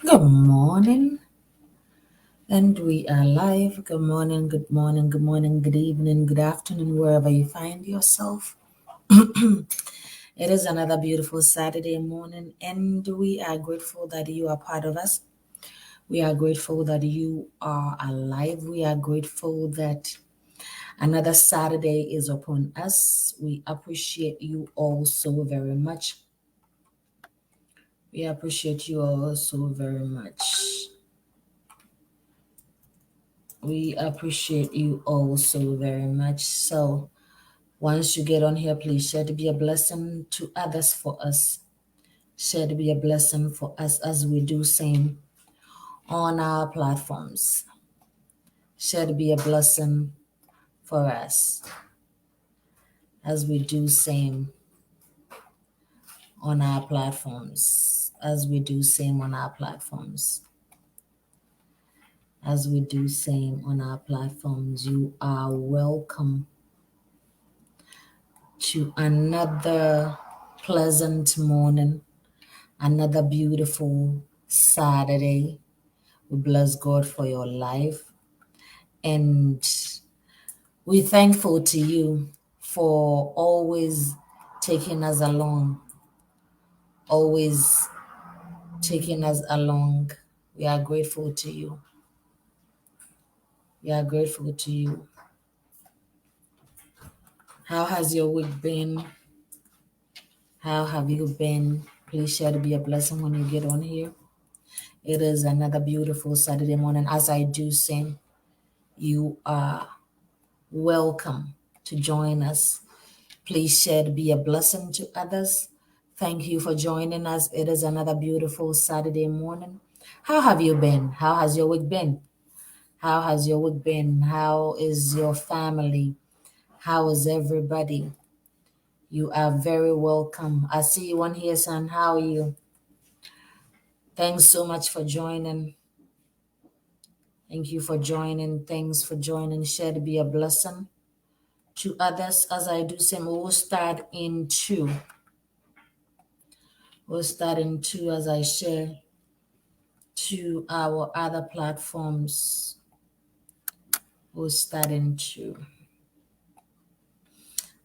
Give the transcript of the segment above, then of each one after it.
Good morning, and we are live. Good morning, good morning, good morning, good evening, good afternoon, wherever you find yourself. It is another beautiful Saturday morning, and we are grateful that you are part of us. We are grateful that you are alive. We are grateful that another Saturday is upon us. We appreciate you all so very much. We appreciate you all so very much. We appreciate you all so very much. So, once you get on here, please share to be a blessing to others for us. Share to be a blessing for us as we do same on our platforms. Share to be a blessing for us as we do same on our platforms. As we do same on our platforms. As we do same on our platforms. You are welcome to another pleasant morning, another beautiful Saturday. We bless God for your life, and we're thankful to you for always taking us along, always taking us along. We are grateful to you. We are grateful to you. How has your week been? How have you been? Please share to be a blessing when you get on here. It is another beautiful Saturday morning. As I do sing, you are welcome to join us. Please share to be a blessing to others. Thank you for joining us. It is another beautiful Saturday morning. How have you been? How has your week been? How has your week been? How is your family? How is everybody? You are very welcome. I see you on here, son. How are you? Thanks so much for joining. Thank you for joining. Thanks for joining. Share to be a blessing to others as I do same. We'll start in two. We'll start in two as I share to our other platforms. We'll start in two.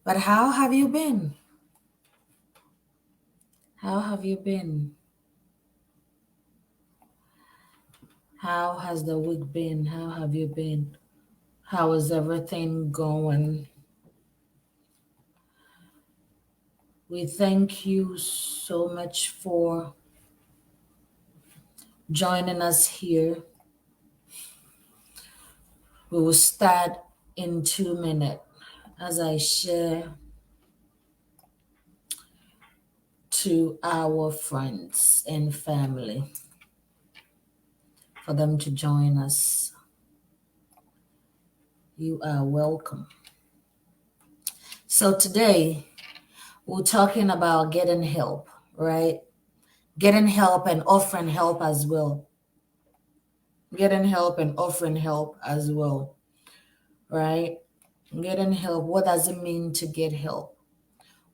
But how have you been? How have you been? How has the week been? How have you been? How is everything going? We thank you so much for joining us here. We will start in 2 minutes as I share to our friends and family for them to join us. You are welcome. So today we're talking about getting help, right? Getting help and offering help as well. Getting help and offering help as well, right? Getting help. What does it mean to get help?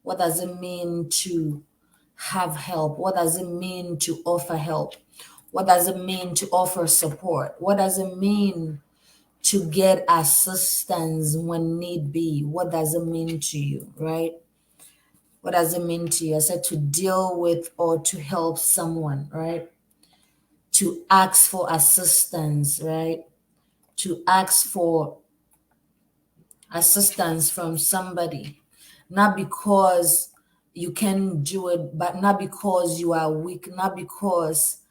What does it mean to have help? What does it mean to offer help? What does it mean to offer support? What does it mean to get assistance when need be? What does it mean to you, right? What does it mean to you? I said to deal with or to help someone, right? To ask for assistance, right? To ask for assistance from somebody, not because you can do it, but not because you are weak, not because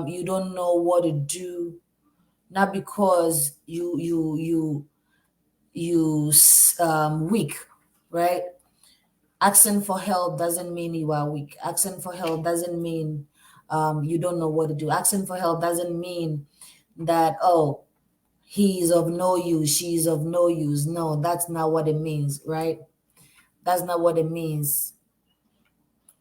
you don't know what to do, not because you weak, right? Asking for help doesn't mean you are weak. Asking for help doesn't mean you don't know what to do. Asking for help doesn't mean that, oh, he is of no use, she is of no use. No, that's not what it means, right? That's not what it means.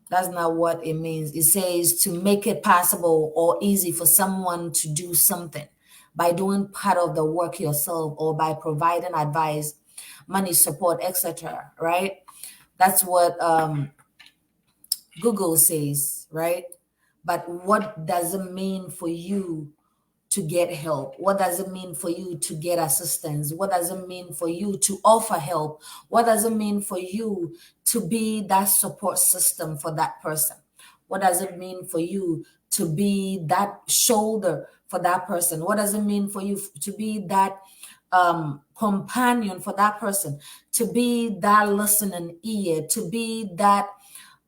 That's not what it means. It says to make it possible or easy for someone to do something by doing part of the work yourself or by providing advice, money, support, etc. Right? That's what Google says, right? But what does it mean for you to get help? What does it mean for you to get assistance? What does it mean for you to offer help? What does it mean for you to be that support system for that person? What does it mean for you to be that shoulder for that person? What does it mean for you to be that companion for that person, to be that listening ear, to be that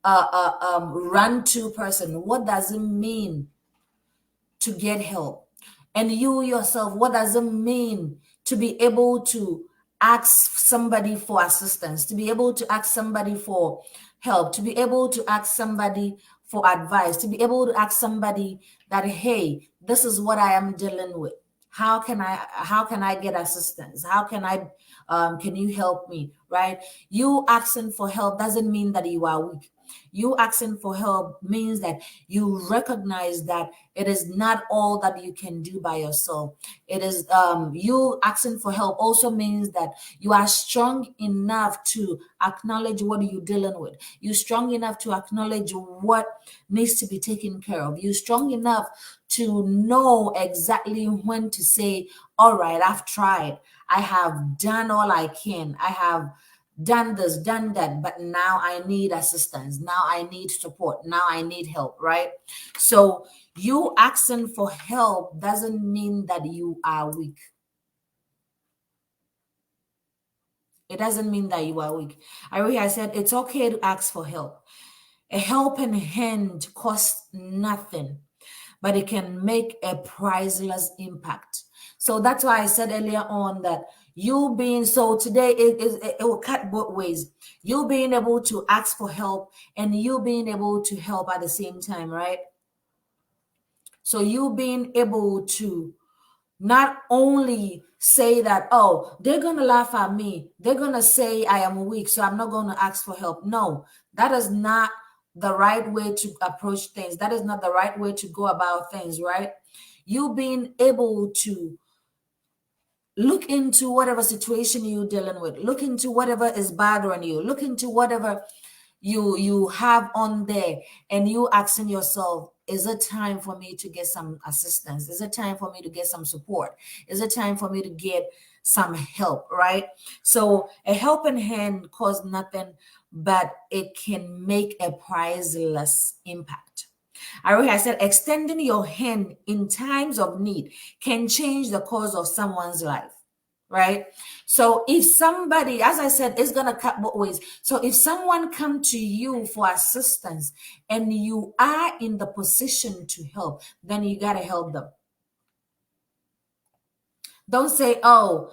run to person? What does it mean to get help? And you yourself, what does it mean to be able to ask somebody for assistance, to be able to ask somebody for help, to be able to ask somebody for advice, to be able to ask somebody that, hey, this is what I am dealing with. How can I get assistance? How can you help me? Right? You asking for help doesn't mean that you are weak. You asking for help means that you recognize that it is not all that you can do by yourself. It is you asking for help also means that you are strong enough to acknowledge what you're dealing with. You're strong enough to acknowledge what needs to be taken care of. You're strong enough to know exactly when to say, all right, I've tried. I have done all I can. I have done this, done that, but now I need assistance. Now I need support. Now I need help, right? So you asking for help doesn't mean that you are weak. It doesn't mean that you are weak. I said it's okay to ask for help. A helping hand costs nothing, but it can make a priceless impact. So that's why I said earlier on that you being so today it will cut both ways. You being able to ask for help and you being able to help at the same time, right? So you being able to not only say that, oh, they're going to laugh at me, they're going to say I am weak, so I'm not going to ask for help. No, that is not the right way to approach things. That is not the right way to go about things, right? You being able to look into whatever situation you're dealing with, look into whatever is bothering you, look into whatever you have on there, and you asking yourself, is it time for me to get some assistance? Is it time for me to get some support? Is it time for me to get some help, right? So a helping hand costs nothing, but it can make a priceless impact. I said extending your hand in times of need can change the course of someone's life, right? So if somebody, as I said, is gonna cut both ways. So if someone come to you for assistance and you are in the position to help, then you gotta help them. Don't say, oh,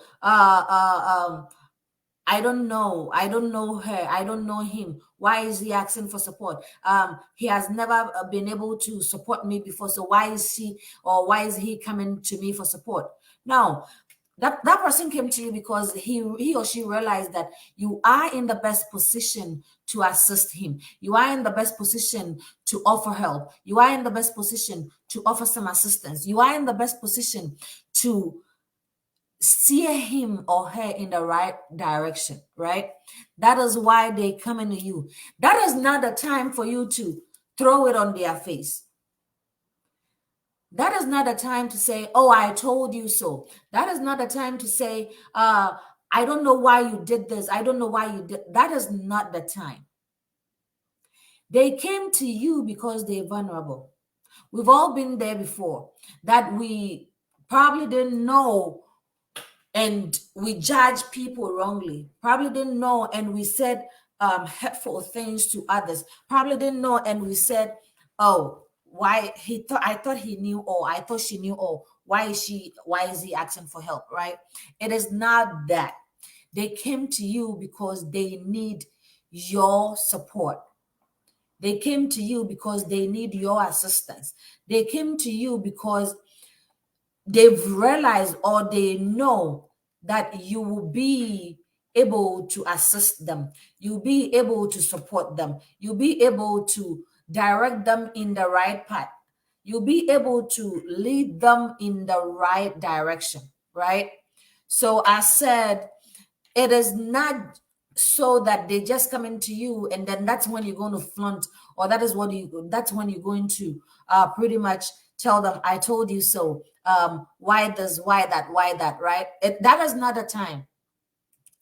I don't know. I don't know her. I don't know him. Why is he asking for support? He has never been able to support me before. So why is she or why is he coming to me for support? No, that person came to you because he or she realized that you are in the best position to assist him. You are in the best position to offer help. You are in the best position to offer some assistance. You are in the best position to steer him or her in the right direction, right? That is why they coming to you. That is not the time for you to throw it on their face. That is not the time to say, oh, I told you so. That is not the time to say, I don't know why you did this. I don't know why you did. That is not the time. They came to you because they're vulnerable. We've all been there before, that we probably didn't know and we judge people wrongly. Probably didn't know and we said hurtful things to others. Probably didn't know and we said, oh, why he thought I thought he knew all. I thought she knew all. Why is he asking for help, right? It is not that. They came to you because they need your support. They came to you because they need your assistance. They came to you because they've realized or they know that you will be able to assist them. You'll be able to support them. You'll be able to direct them in the right path. You'll be able to lead them in the right direction, right? So I said, it is not so that they just come into you and then that's when you're going to flaunt or that's when you're going to pretty much tell them, I told you so. Why this, why that, right? That is not the time.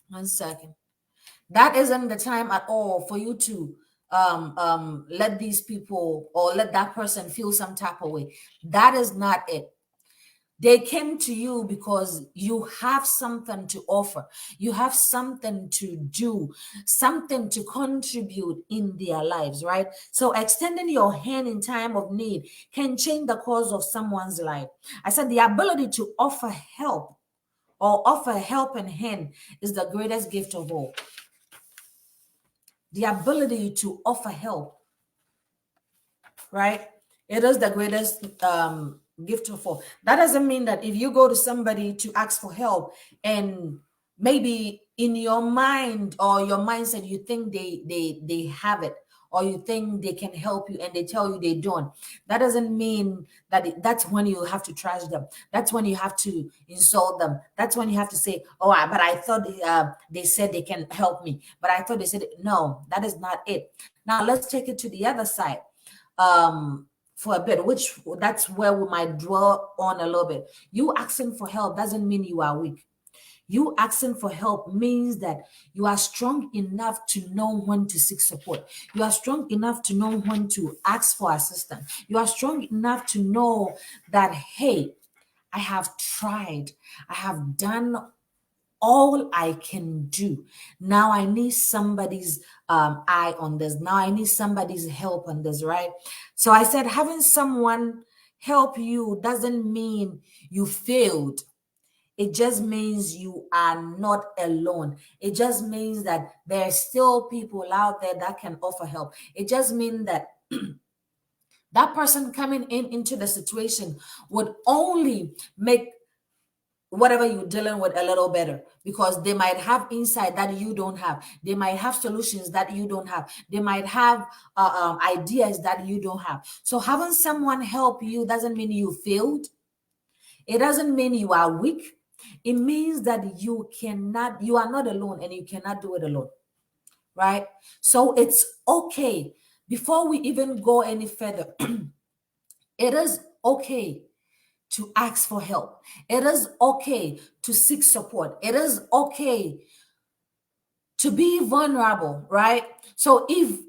1 second. That isn't the time at all for you to let these people or let that person feel some type of way. That is not it. They came to you because you have something to offer. You have something to do, something to contribute in their lives, right? So extending your hand in time of need can change the course of someone's life. I said the ability to offer help or offer a helping hand is the greatest gift of all. The ability to offer help, right? It is the greatest gift of all. That doesn't mean that if you go to somebody to ask for help and maybe in your mind or your mindset you think they have it, or you think they can help you and they tell you they don't, that doesn't mean that that's when you have to trash them. That's when you have to insult them. That's when you have to say, oh, but I thought they said they can help me, but I thought they said no. That is not it. Now let's take it to the other side for a bit, which that's where we might dwell on a little bit. You asking for help doesn't mean you are weak. You asking for help means that you are strong enough to know when to seek support. You are strong enough to know when to ask for assistance. You are strong enough to know that, hey, I have tried, I have done all I can do. Now I need somebody's eye on this. Now I need somebody's help on this, right? So I said, having someone help you doesn't mean you failed. It just means you are not alone. It just means that there are still people out there that can offer help. It just means that that person coming into the situation would only make whatever you're dealing with a little better, because they might have insight that you don't have. They might have solutions that you don't have. They might have ideas that you don't have. So having someone help you doesn't mean you failed. It doesn't mean you are weak. It means that you are not alone and you cannot do it alone, right? So it's okay. Before we even go any further, it is okay to ask for help. It is okay to seek support. It is okay to be vulnerable, right? So if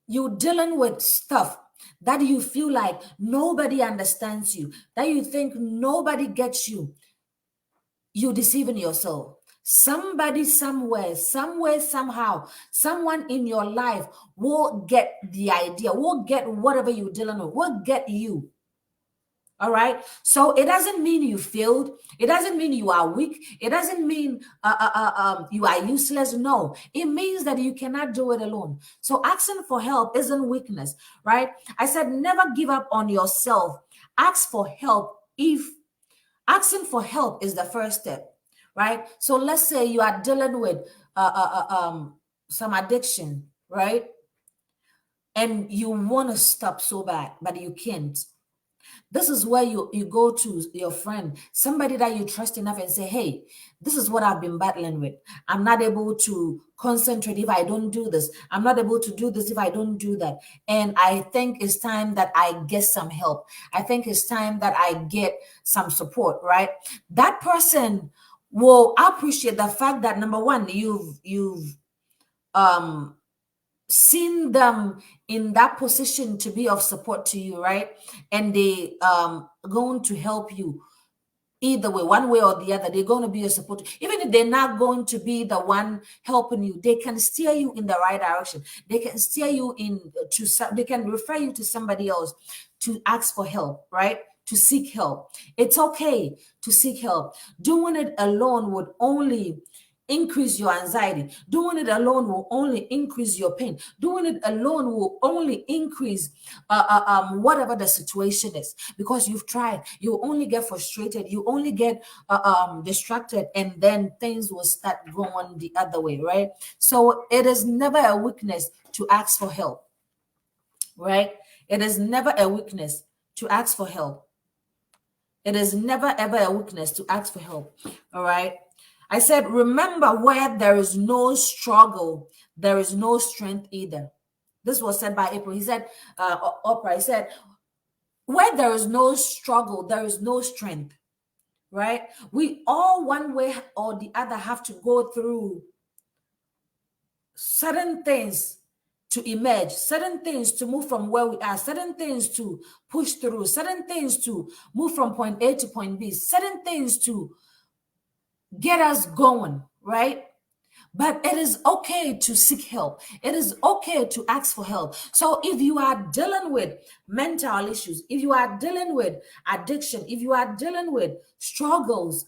you're dealing with stuff that you feel like nobody understands you, that you think nobody gets you, you're deceiving yourself. Somebody somewhere, somehow, someone in your life will get the idea, will get whatever you're dealing with, will get you. All right. So it doesn't mean you failed. It doesn't mean you are weak. It doesn't mean you are useless. No, it means that you cannot do it alone. So asking for help isn't weakness, right? I said never give up on yourself. Ask for help if asking for help is the first step, right? So let's say you are dealing with some addiction, right? And you want to stop so bad, but you can't. This is where you go to your friend, somebody that you trust enough, and say, hey, this is what I've been battling with. I'm not able to concentrate if I don't do this. I'm not able to do this if I don't do that. And I think it's time that I get some help. I think it's time that I get some support, right? That person will appreciate the fact that, number one, you've um seen them in that position to be of support to you, right? And they going to help you either way, one way or the other. They're going to be a support. Even if they're not going to be the one helping you, they can steer you in the right direction. They can steer you they can refer you to somebody else to ask for help, right? To seek help. It's okay to seek help. Doing it alone would only increase your anxiety. Doing it alone will only increase your pain. Doing it alone will only increase whatever the situation is, because you've tried. You only get frustrated. You only get distracted, and then things will start going the other way, right? So it is never a weakness to ask for help, right? It is never a weakness to ask for help. It is never ever a weakness to ask for help. All right. I said, remember, where there is no struggle, there is no strength either. This was said by April. He said, Oprah, he said, where there is no struggle, there is no strength, right? We all, one way or the other, have to go through certain things to emerge, certain things to move from where we are, certain things to push through, certain things to move from point A to point B, certain things to get us going, right? But it is okay to seek help. It is okay to ask for help. So if you are dealing with mental issues, if you are dealing with addiction, if you are dealing with struggles,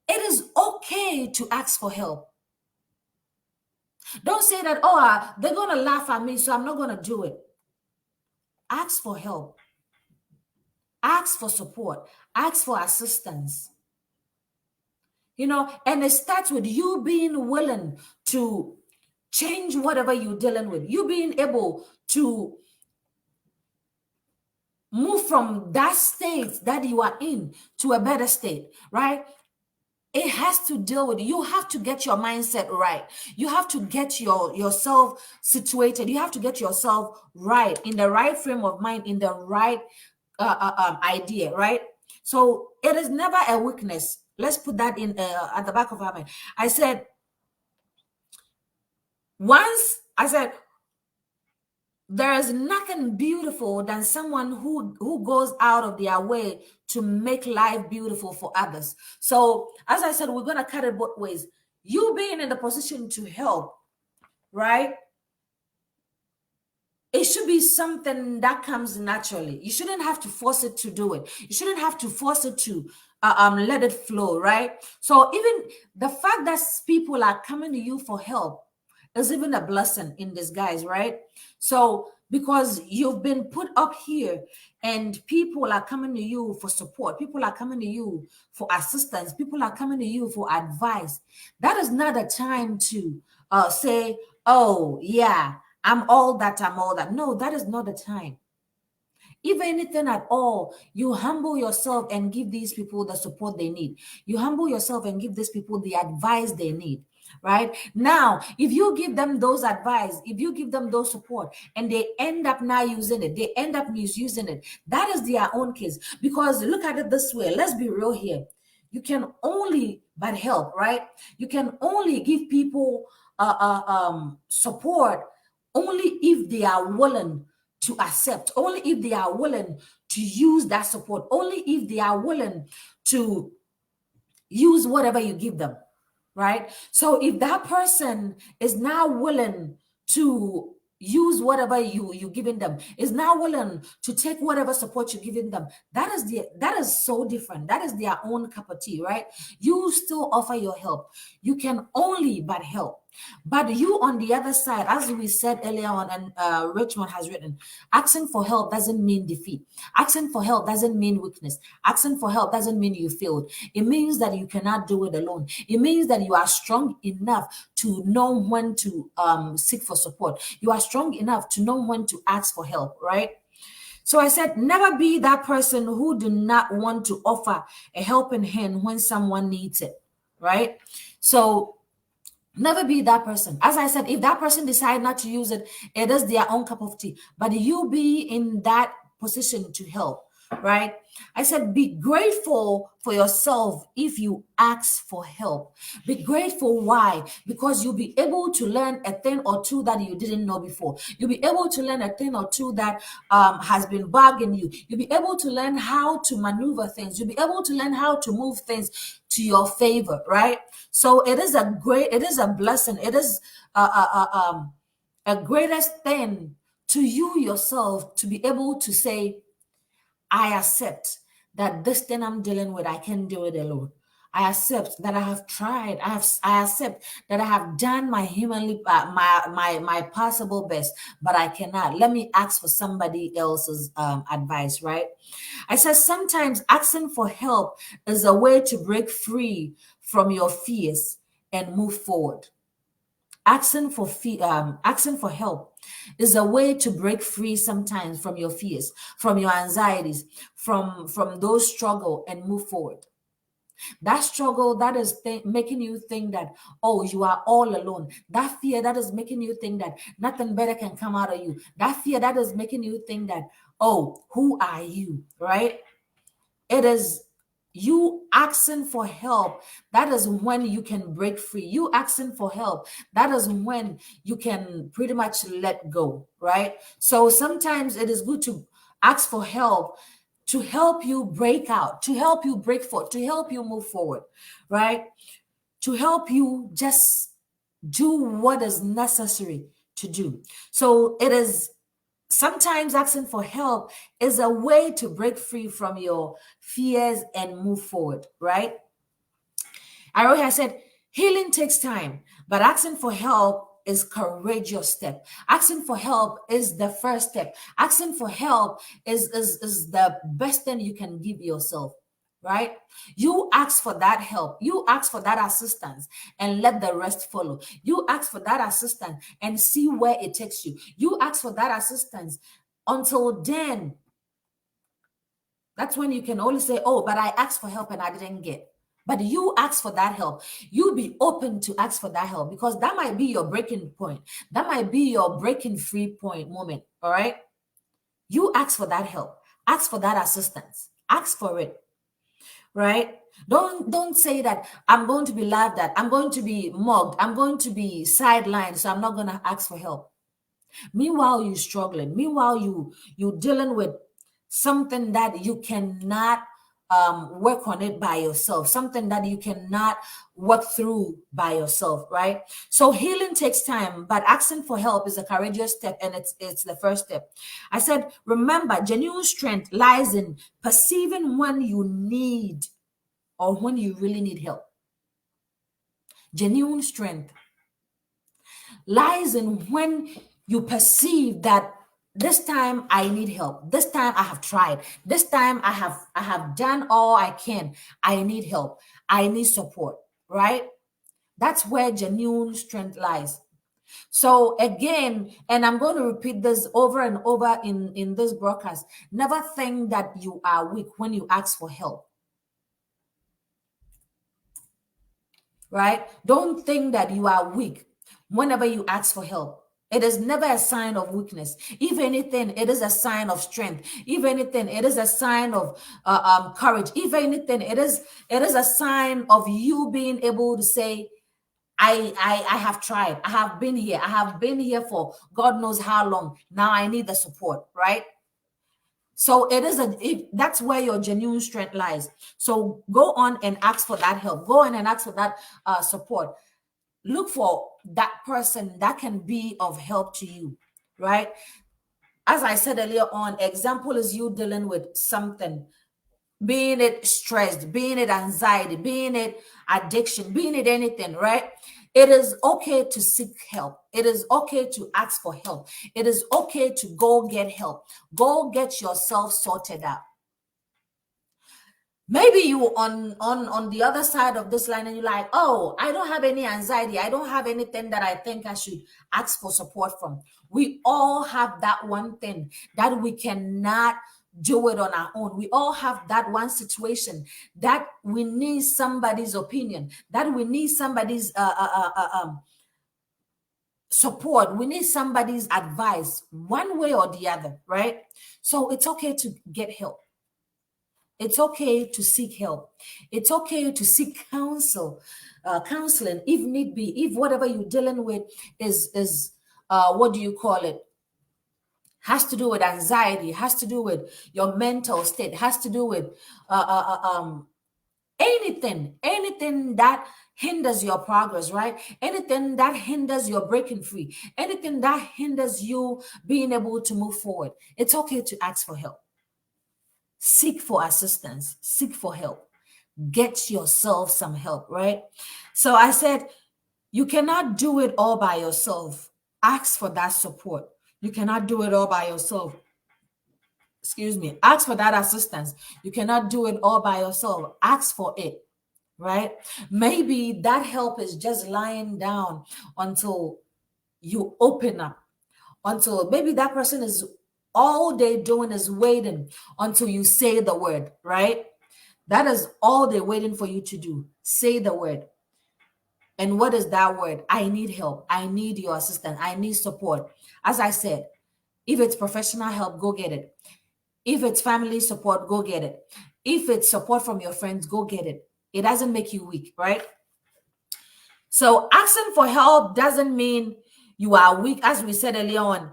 it is okay to ask for help. Don't say that, oh, they're going to laugh at me, so I'm not going to do it. Ask for help. Ask for support. Ask for assistance. You know, and it starts with you being willing to change whatever you're dealing with. You being able to move from that state that you are in to a better state, right? It has to deal with, you have to get your mindset right. You have to get yourself situated. You have to get yourself right, in the right frame of mind, in the right idea, right? So it is never a weakness. Let's put that in at the back of our mind. I said, there is nothing beautiful than someone who goes out of their way to make life beautiful for others. So, as I said, we're going to cut it both ways. You being in the position to help, right? It should be something that comes naturally. You shouldn't have to force it to do it. You shouldn't have to force it to let it flow, right? So even the fact that people are coming to you for help is even a blessing in disguise, right? So because you've been put up here and people are coming to you for support, people are coming to you for assistance, people are coming to you for advice, that is not a time to say, oh yeah, I'm all that. No, that is not the time. If anything at all, you humble yourself and give these people the support they need. You humble yourself and give these people the advice they need, right? Now, if you give them those advice, if you give them those support and they end up not using it, they end up misusing it, that is their own case. Because look at it this way, let's be real here. You can only but help, right? You can only give people support only if they are willing to accept, only if they are willing to use that support, only if they are willing to use whatever you give them, right? So if that person is now willing to use whatever you're giving them, is now willing to take whatever support you're giving them, that is so different. That is their own cup of tea, right? You still offer your help. You can only but help. But you on the other side, as we said earlier on, and Richmond has written, asking for help doesn't mean defeat. Asking for help doesn't mean weakness. Asking for help doesn't mean you failed. It means that you cannot do it alone. It means that you are strong enough to know when to seek for support. You are strong enough to know when to ask for help, right? So I said, never be that person who do not want to offer a helping hand when someone needs it, right? So never be that person. As I said, if that person decide not to use it, it is their own cup of tea. But you be in that position to help, right? I said, be grateful for yourself if you ask for help. Be grateful. Why? Because you'll be able to learn a thing or two that you didn't know before. You'll be able to learn a thing or two that has been bugging you. You'll be able to learn how to maneuver things. You'll be able to learn how to move things to your favor, right? So it is a blessing. It is a greatest thing to you yourself to be able to say, I accept that this thing I'm dealing with, I can't do it alone. I accept that I have tried. I accept that I have done my humanly my possible best, but I cannot. Let me ask for somebody else's advice, right? I said sometimes asking for help is a way to break free from your fears and move forward. Asking for help is a way to break free sometimes from your fears, from your anxieties, from those struggle and move forward. That struggle that is making you think that, oh, you are all alone. That fear that is making you think that nothing better can come out of you. That fear that is making you think that, oh, who are you, right? It is you asking for help. That is when you can break free. You asking for help. That is when you can pretty much let go, right? So sometimes it is good to ask for help to help you break out, to help you break forth, to help you move forward, right? To help you just do what is necessary to do. So it is sometimes asking for help is a way to break free from your fears and move forward, right? Aroha said, healing takes time, but asking for help is courageous step. Asking for help is the first step. Asking for help is the best thing you can give yourself, right? You ask for that help. You ask for that assistance and let the rest follow. You ask for that assistance and see where it takes you. You ask for that assistance until then. That's when you can only say, oh, but I asked for help and I didn't get. But you ask for that help. You be open to ask for that help because that might be your breaking point. That might be your breaking free point moment. All right. You ask for that help. Ask for that assistance. Ask for it. Right? Don't say that I'm going to be laughed at. I'm going to be mugged. I'm going to be sidelined. So I'm not going to ask for help. Meanwhile, you're struggling. Meanwhile, you dealing with something that you cannot work on it by yourself, something that you cannot work through by yourself, right? So healing takes time, but asking for help is a courageous step, and it's the first step. I said, remember, genuine strength lies in perceiving when you need or when you really need help. Genuine strength lies in when you perceive that this time I need help. This time I have tried. This time I have done all I can. I need help. I need support, right? That's where genuine strength lies. So again, and I'm going to repeat this over and over in this broadcast, never think that you are weak when you ask for help, right? Don't think that you are weak whenever you ask for help. It is never a sign of weakness. If anything, it is a sign of strength. If anything, it is a sign of courage. If anything, it is a sign of you being able to say, I have tried. I have been here. I have been here for God knows how long. Now I need the support, right? So that's where your genuine strength lies. So go on and ask for that help. Go on and ask for that support. Look for that person that can be of help to you, right? As I said earlier on, example is you dealing with something, being it stressed, being it anxiety, being it addiction, being it anything, right? It is okay to seek help. It is okay to ask for help. It is okay to go get help. Go get yourself sorted out. Maybe you on the other side of this line and you're like, oh, I don't have any anxiety. I don't have anything that I think I should ask for support from. We all have that one thing that we cannot do it on our own. We all have that one situation that we need somebody's opinion, that we need somebody's support. We need somebody's advice one way or the other, right? So it's okay to get help. It's okay to seek help. It's okay to seek counseling if need be. If whatever you're dealing with is what do you call it? Has to do with anxiety, has to do with your mental state, has to do with anything that hinders your progress, right? Anything that hinders your breaking free, anything that hinders you being able to move forward. It's okay to ask for help. Seek for assistance, seek for help, get yourself some help, right? So I said, you cannot do it all by yourself. Ask for that support. You cannot do it all by yourself. Excuse me. Ask for that assistance. You cannot do it all by yourself. Ask for it, right? Maybe that help is just lying down until you open up, until maybe that person is all they doing is waiting until you say the word, right? That is all they're waiting for you to do. Say the word. And what is that word? I need help. I need your assistance. I need support. As I said, if it's professional help, go get it. If it's family support, go get it. If it's support from your friends, go get it. It doesn't make you weak, right? So asking for help doesn't mean you are weak, as we said earlier on.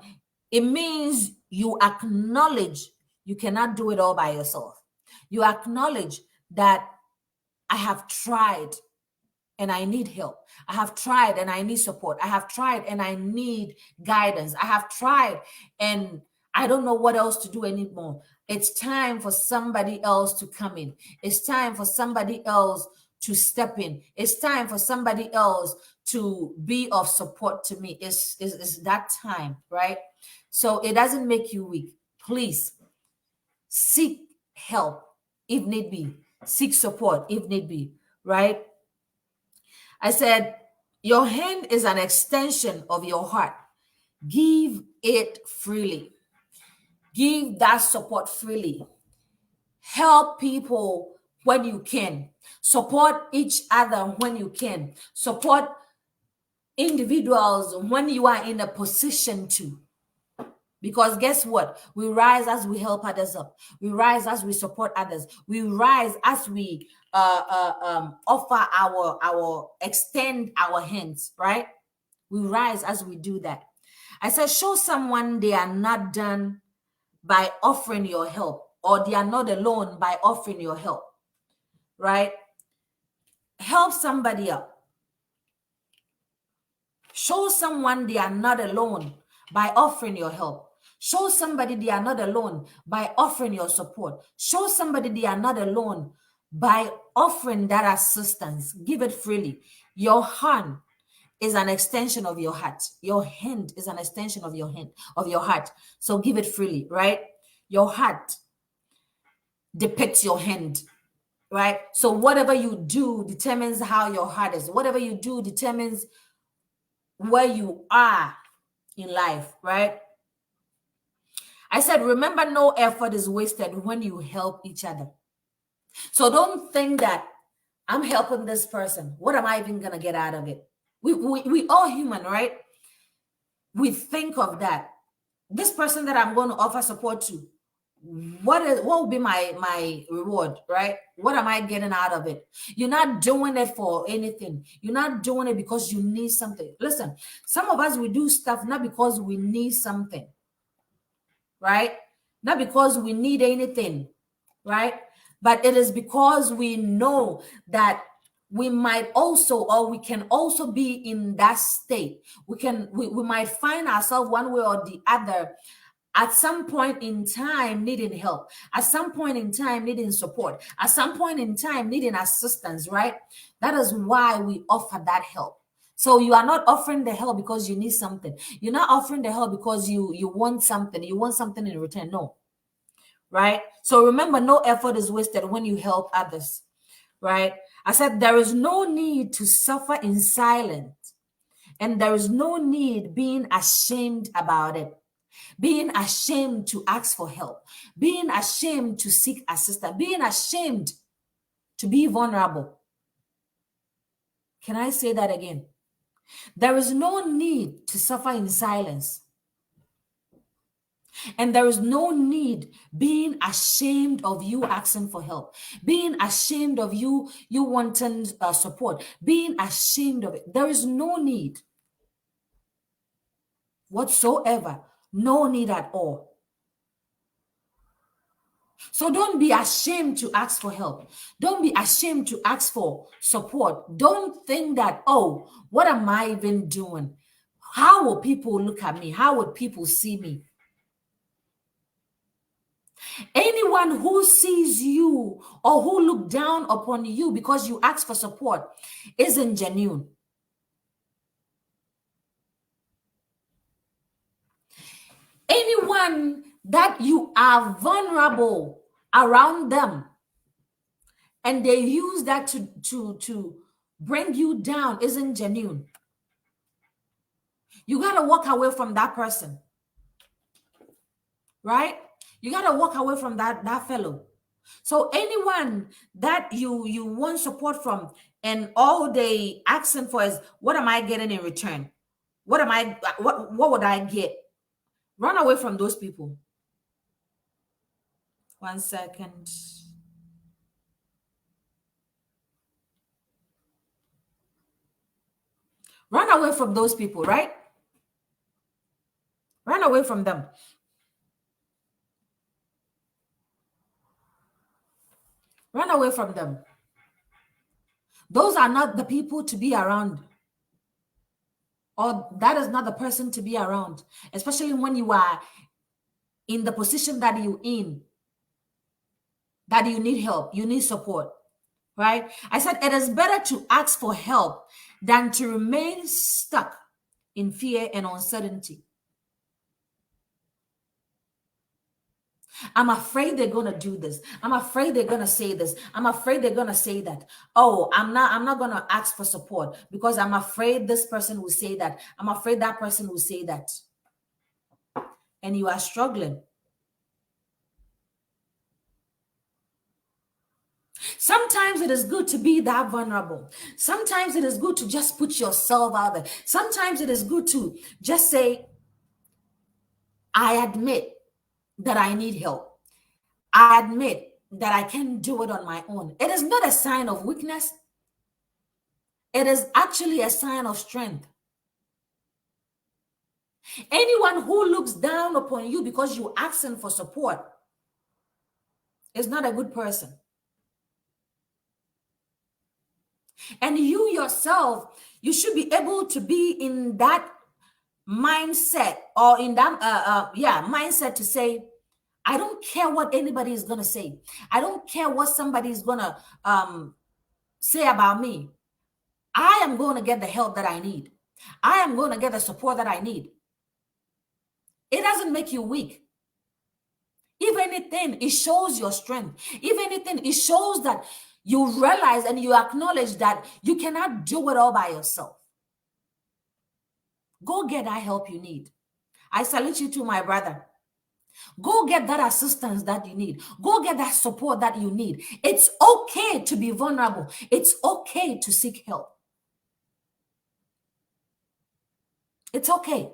It means you acknowledge you cannot do it all by yourself. You acknowledge that I have tried and I need help. I have tried and I need support. I have tried and I need guidance. I have tried and I don't know what else to do anymore. It's time for somebody else to come in. It's time for somebody else to step in. It's time for somebody else to be of support to me. It's that time, right? So it doesn't make you weak. Please seek help if need be. Seek support if need be, right? I said, your hand is an extension of your heart. Give it freely. Give that support freely. Help people when you can. Support each other when you can. Support individuals when you are in a position to. Because guess what? We rise as we help others up. We rise as we support others. We rise as we offer our extend our hands, right? We rise as we do that. I said, show someone they are not done by offering your help, or they are not alone by offering your help, right? Help somebody up. Show someone they are not alone by offering your help. Show somebody they are not alone by offering your support. Show somebody they are not alone by offering that assistance. Give it freely. Your hand is an extension of your heart. Your hand is an extension of your hand, of your heart. So give it freely, right? Your heart depicts your hand, right? So whatever you do determines how your heart is. Whatever you do determines where you are in life, right? I said, remember, no effort is wasted when you help each other. So don't think that I'm helping this person. What am I even going to get out of it? We all human, right? We think of that. This person that I'm going to offer support to, what will be my reward, right? What am I getting out of it? You're not doing it for anything. You're not doing it because you need something. Listen, some of us, we do stuff not because we need something, right? Not because we need anything, right? But it is because we know that we might also, or we can also be in that state. We might find ourselves one way or the other at some point in time needing help, at some point in time needing support, at some point in time needing assistance, right? That is why we offer that help. So you are not offering the help because you need something. You're not offering the help because you want something. You want something in return. No. Right? So remember, no effort is wasted when you help others. Right? I said there is no need to suffer in silence, and there is no need being ashamed about it. Being ashamed to ask for help, being ashamed to seek assistance, being ashamed to be vulnerable. Can I say that again? There is no need to suffer in silence. And there is no need being ashamed of you asking for help, being ashamed of you wanting support, being ashamed of it. There is no need whatsoever, no need at all. So don't be ashamed to ask for help. Don't be ashamed to ask for support. Don't think that, oh, what am I even doing? How will people look at me? How would people see me? Anyone who sees you or who look down upon you because you ask for support isn't genuine. Anyone that you are vulnerable around them and they use that to bring you down isn't genuine. You got to walk away from that person, right? You got to walk away from that fellow. So anyone that you want support from, and all they asking for is, what am I getting in return? What would I get? Run away from those people. 1 second. Run away from those people, right? Run away from them. Run away from them. Those are not the people to be around, or that is not the person to be around, especially when you are in the position that you in, that you need help, you need support, right? I said it is better to ask for help than to remain stuck in fear and uncertainty. I'm afraid they're going to do this. I'm afraid they're going to say this. I'm afraid they're going to say that. Oh, I'm not going to ask for support because I'm afraid this person will say that. I'm afraid that person will say that. And you are struggling. Sometimes it is good to be that vulnerable. Sometimes it is good to just put yourself out there. Sometimes it is good to just say, I admit that I need help. I admit that I can't do it on my own. It is not a sign of weakness. It is actually a sign of strength. Anyone who looks down upon you because you asking for support is not a good person. And you yourself, you should be able to be in that mindset, or in that mindset to say, I don't care what anybody is going to say. I don't care what somebody is going to say about me. I am going to get the help that I need. I am going to get the support that I need. It doesn't make you weak. If anything, it shows your strength. If anything, it shows that you realize and you acknowledge that you cannot do it all by yourself. Go get that help you need. I salute you to my brother. Go get that assistance that you need. Go get that support that you need. It's okay to be vulnerable. It's okay to seek help. It's okay.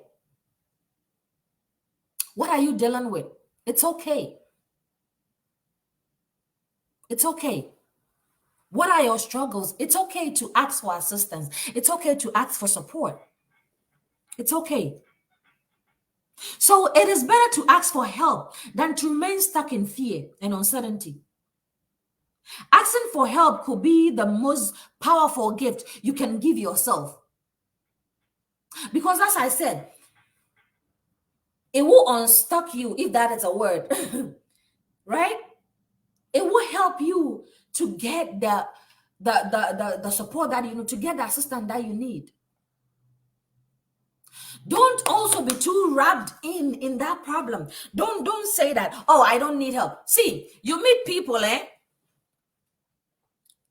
What are you dealing with? It's okay. It's okay. What are your struggles? It's okay to ask for assistance. It's okay to ask for support. It's okay. So it is better to ask for help than to remain stuck in fear and uncertainty. Asking for help could be the most powerful gift you can give yourself. Because as I said, it will unstuck you, if that is a word, right? It will help you to get the support that you need, to get the assistance that you need. Don't also be too wrapped in that problem. Don't say that, oh, I don't need help. See, you meet people,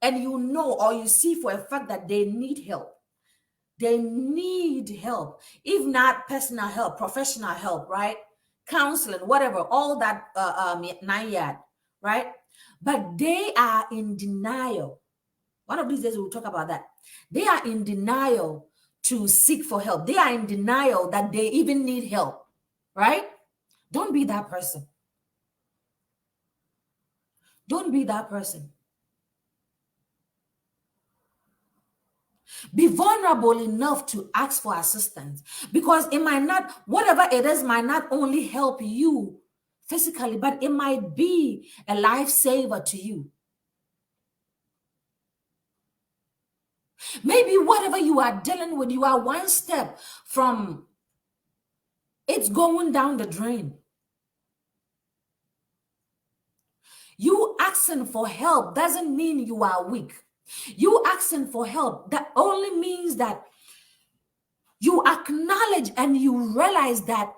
and you know, or you see for a fact that they need help. They need help. If not personal help, professional help, right? Counseling, whatever, all that 9 yard, right? But they are in denial. One of these days we'll talk about that. They are in denial to seek for help. They are in denial that they even need help, right? Don't be that person. Don't be that person. Be vulnerable enough to ask for assistance, because it might not, whatever it is, might not only help you physically, but it might be a lifesaver to you. Maybe whatever you are dealing with, you are one step from it's going down the drain. You asking for help doesn't mean you are weak. You asking for help, that only means that you acknowledge and you realize that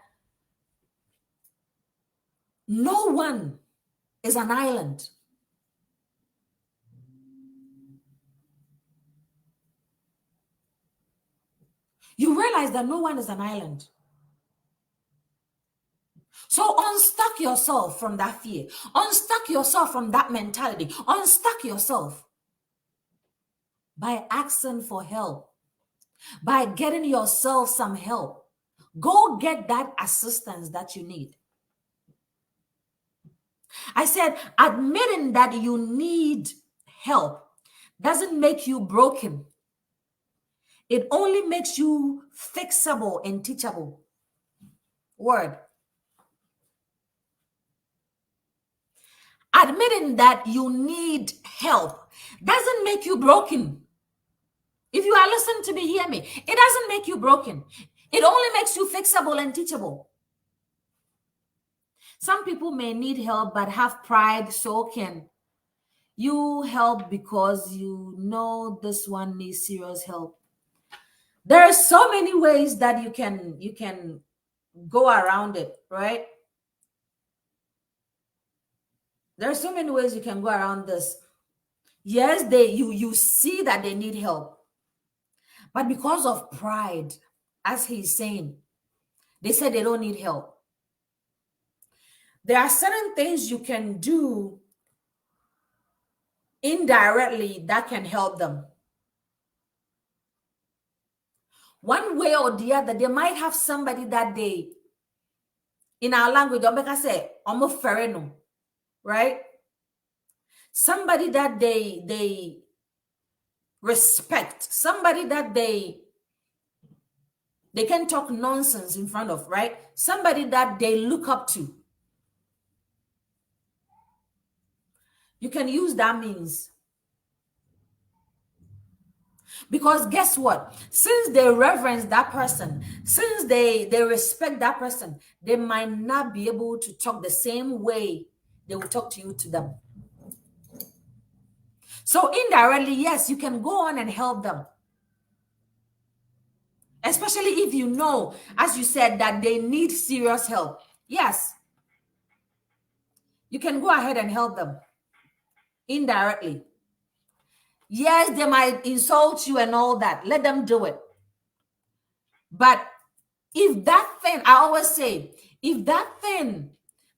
no one is an island. You realize that no one is an island. So unstuck yourself from that fear. Unstuck yourself from that mentality. Unstuck yourself by asking for help, by getting yourself some help. Go get that assistance that you need. I said, admitting that you need help doesn't make you broken. It only makes you fixable and teachable. Word. Admitting that you need help doesn't make you broken. If you are listening to me, hear me. It doesn't make you broken. It only makes you fixable and teachable. Some people may need help but have pride, so can you help because you know this one needs serious help. There are so many ways that you can go around it, right? There are so many ways you can go around this. Yes, you see that they need help, but because of pride, as he's saying, they said they don't need help. There are certain things you can do indirectly that can help them. One way or the other, they might have somebody that they, in our language, Omeka say, Omo fereno, right? Somebody that they respect, somebody that they can talk nonsense in front of, right? Somebody that they look up to. You can use that means. Because guess what? Since they reverence that person, since they respect that person, they might not be able to talk the same way they will talk to you to them. So indirectly, yes, you can go on and help them. Especially if you know, as you said, that they need serious help. Yes, you can go ahead and help them indirectly. Yes, they might insult you and all that. Let them do it. But if that thing, I always say, if that thing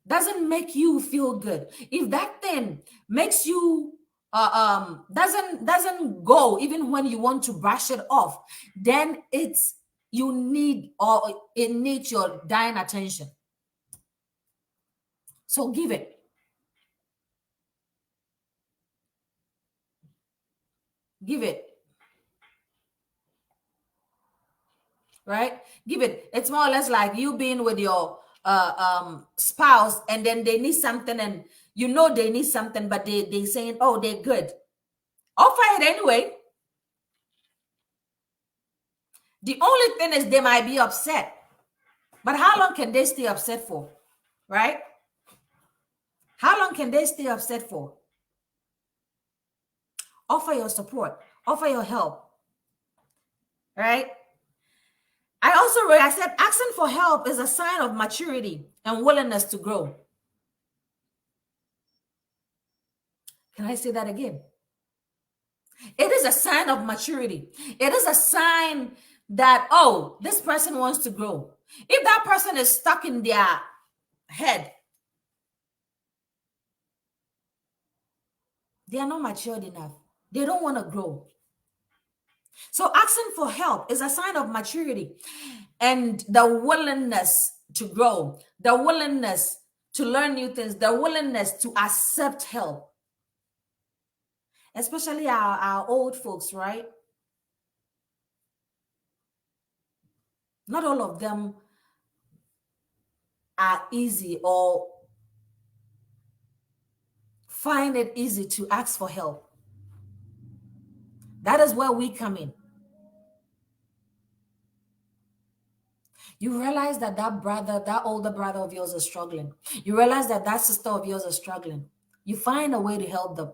doesn't make you feel good, if that thing makes you doesn't go even when you want to brush it off, then it's you need, or it needs your dying attention. So give it. Give it. Right? Give it. It's more or less like you being with your spouse, and then they need something, and you know they need something, but they saying, oh, they're good. Offer it anyway. The only thing is they might be upset. But how long can they stay upset for? Right? How long can they stay upset for? Offer your support. Offer your help. Right? I said asking for help is a sign of maturity and willingness to grow. Can I say that again? It is a sign of maturity. It is a sign that, oh, this person wants to grow. If that person is stuck in their head, they are not matured enough. They don't want to grow. So asking for help is a sign of maturity and the willingness to grow, the willingness to learn new things, the willingness to accept help. Especially our old folks, right? Not all of them are easy or find it easy to ask for help. That is where we come in. You realize that brother, that older brother of yours is struggling. You realize that sister of yours is struggling. You find a way to help them.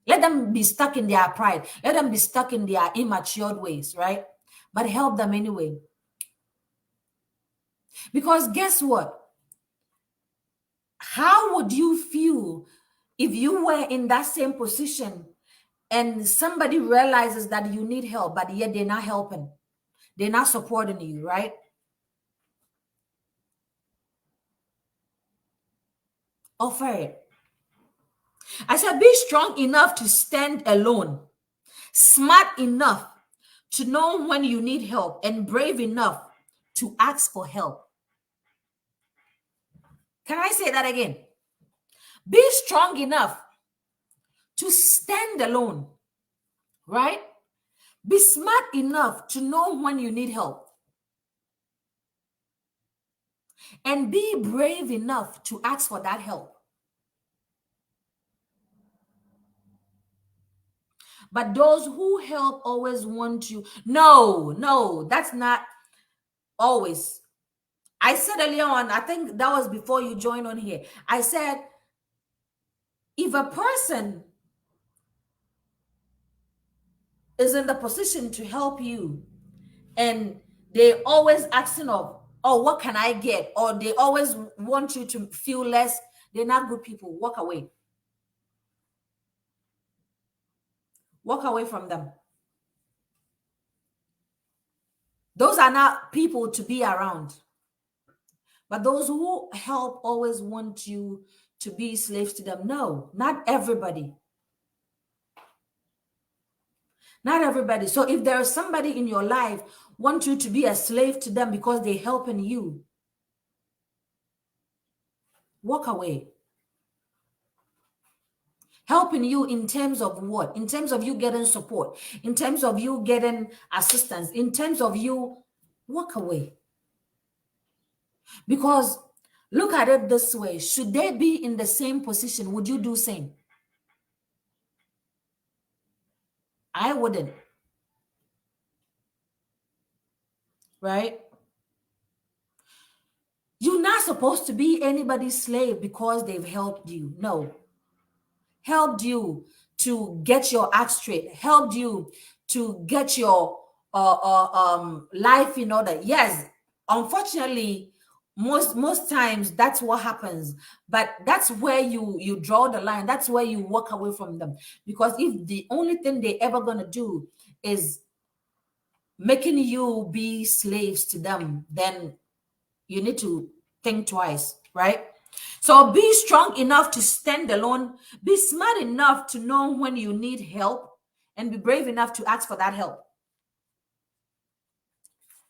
Let them be stuck in their pride. Let them be stuck in their immature ways, right? But help them anyway. Because guess what? How would you feel if you were in that same position and somebody realizes that you need help, but yet they're not helping? They're not supporting you, right? Offer it. I said, be strong enough to stand alone, smart enough to know when you need help, and brave enough to ask for help. Can I say that again? Be strong enough to stand alone, right? Be smart enough to know when you need help, and be brave enough to ask for that help. But those who help always want you. No, that's not always. I said earlier on, I think that was before you joined on here. I said, if a person is in the position to help you and they always asking of, oh, what can I get? Or they always want you to feel less, they're not good people. Walk away. Walk away from them. Those are not people to be around. But those who help always want you to be slaves to them. No, not everybody. Not everybody. So if there is somebody in your life want you to be a slave to them because they're helping you, walk away. Helping you in terms of what? In terms of you getting support, in terms of you getting assistance, in terms of you, walk away. Because look at it this way, should they be in the same position, would you do same? I wouldn't. Right? You're not supposed to be anybody's slave because they've helped you. No. Helped you to get your act straight, helped you to get your life in order. Yes, unfortunately, most times that's what happens, but that's where you draw the line. That's where you walk away from them. Because if the only thing they ever gonna do is making you be slaves to them, then you need to think twice, right? So be strong enough to stand alone, be smart enough to know when you need help, and be brave enough to ask for that help.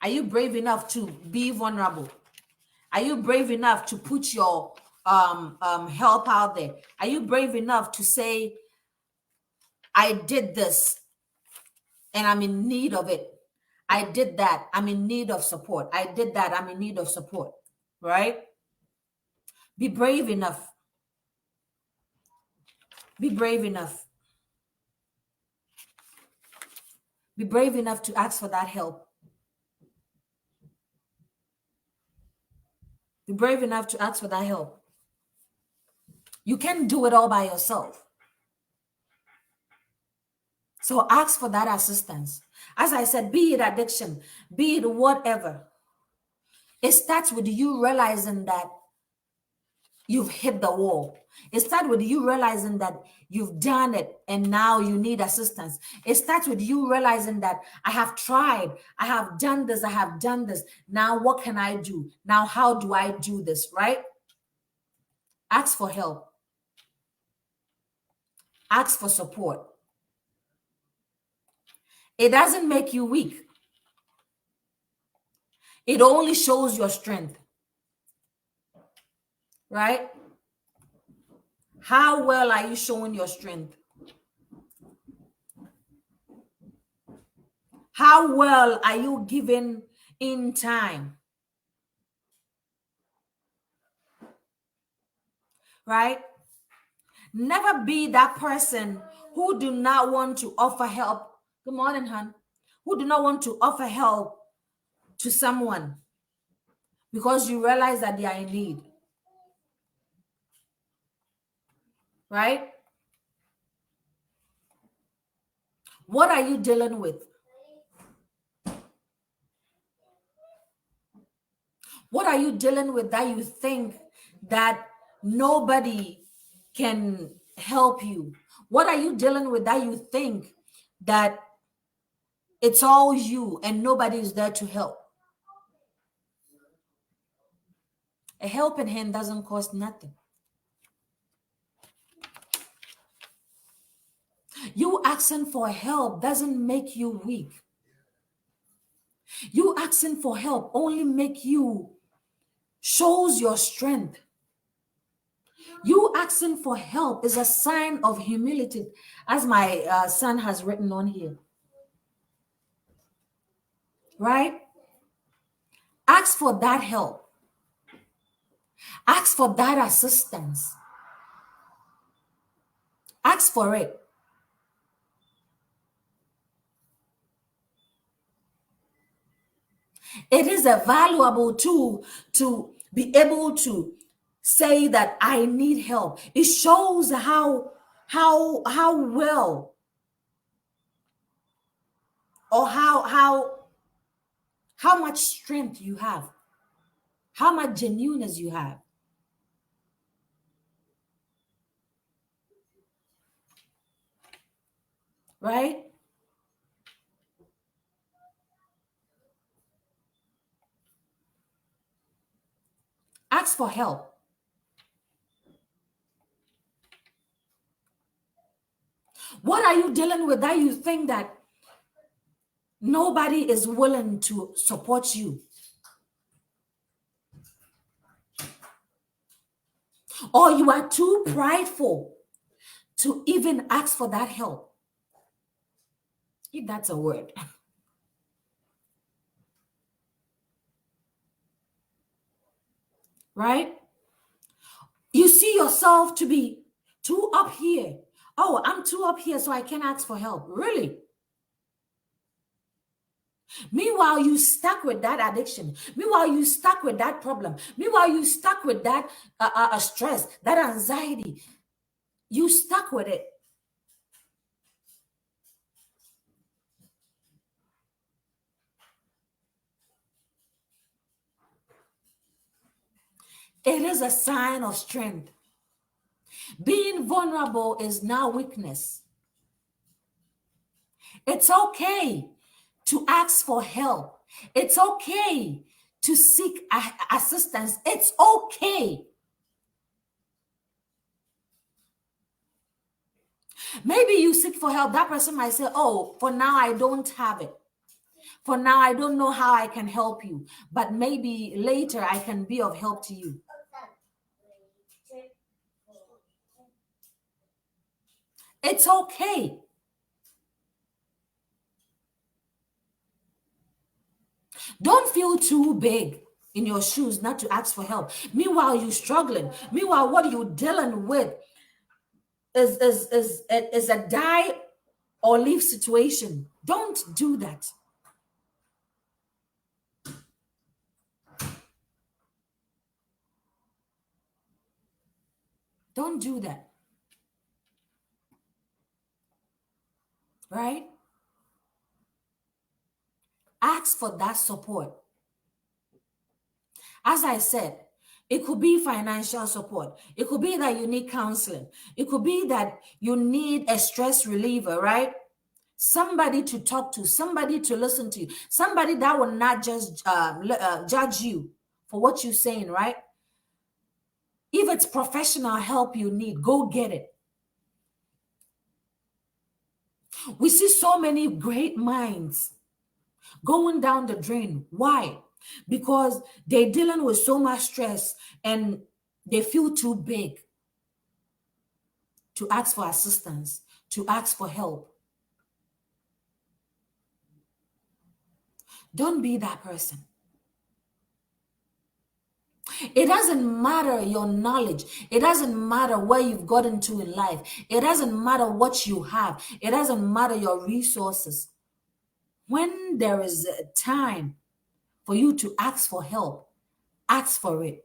Are you brave enough to be vulnerable? Are you brave enough to put your help out there? Are you brave enough to say, I did this and I'm in need of it? I did that, I'm in need of support. I did that, I'm in need of support, right? Be brave enough. Be brave enough. Be brave enough to ask for that help. Be brave enough to ask for that help. You can't do it all by yourself. So ask for that assistance. As I said, be it addiction, be it whatever. It starts with you realizing that you've hit the wall. It starts with you realizing that you've done it and now you need assistance. It starts with you realizing that I have tried, I have done this, I have done this. Now what can I do? Now how do I do this, right? Ask for help. Ask for support. It doesn't make you weak. It only shows your strength, right? How well are you showing your strength? How well are you giving in time? Right? Never be that person who do not want to offer help. Good morning, hon. Who do not want to offer help to someone because you realize that they are in need. Right? What are you dealing with? What are you dealing with that you think that nobody can help you? What are you dealing with that you think that it's all you and nobody is there to help? A helping hand doesn't cost nothing. You asking for help doesn't make you weak. You asking for help only make you shows your strength. You asking for help is a sign of humility, as my son has written on here. Right? Ask for that help. Ask for that assistance. Ask for it. It is a valuable tool to be able to say that I need help. It shows how well or how much strength you have, how much genuineness you have. Right? Ask for help. What are you dealing with that you think that nobody is willing to support you? Or you are too prideful to even ask for that help? If that's a word. Right? You see yourself to be too up here. Oh, I'm too up here, so I can't ask for help. Really? Meanwhile, you stuck with that addiction. Meanwhile, you stuck with that problem. Meanwhile, you stuck with that stress, that anxiety. You stuck with it. It is a sign of strength. Being vulnerable is not weakness. It's okay to ask for help. It's okay to seek assistance. It's okay. Maybe you seek for help. That person might say, oh, for now, I don't have it. For now, I don't know how I can help you. But maybe later I can be of help to you. It's okay. Don't feel too big in your shoes not to ask for help. Meanwhile, you're struggling. Meanwhile, what you're dealing with is a die or leave situation. Don't do that. Don't do that. Right? Ask for that support. As I said, it could be financial support. It could be that you need counseling. It could be that you need a stress reliever, right? Somebody to talk to, somebody to listen to, somebody that will not just judge you for what you're saying, right? If it's professional help you need, go get it. We see so many great minds going down the drain. Why? Because they're dealing with so much stress and they feel too big to ask for assistance, to ask for help. Don't be that person. It doesn't matter your knowledge. It doesn't matter where you've gotten to in life. It doesn't matter what you have. It doesn't matter your resources. When there is a time for you to ask for help, ask for it.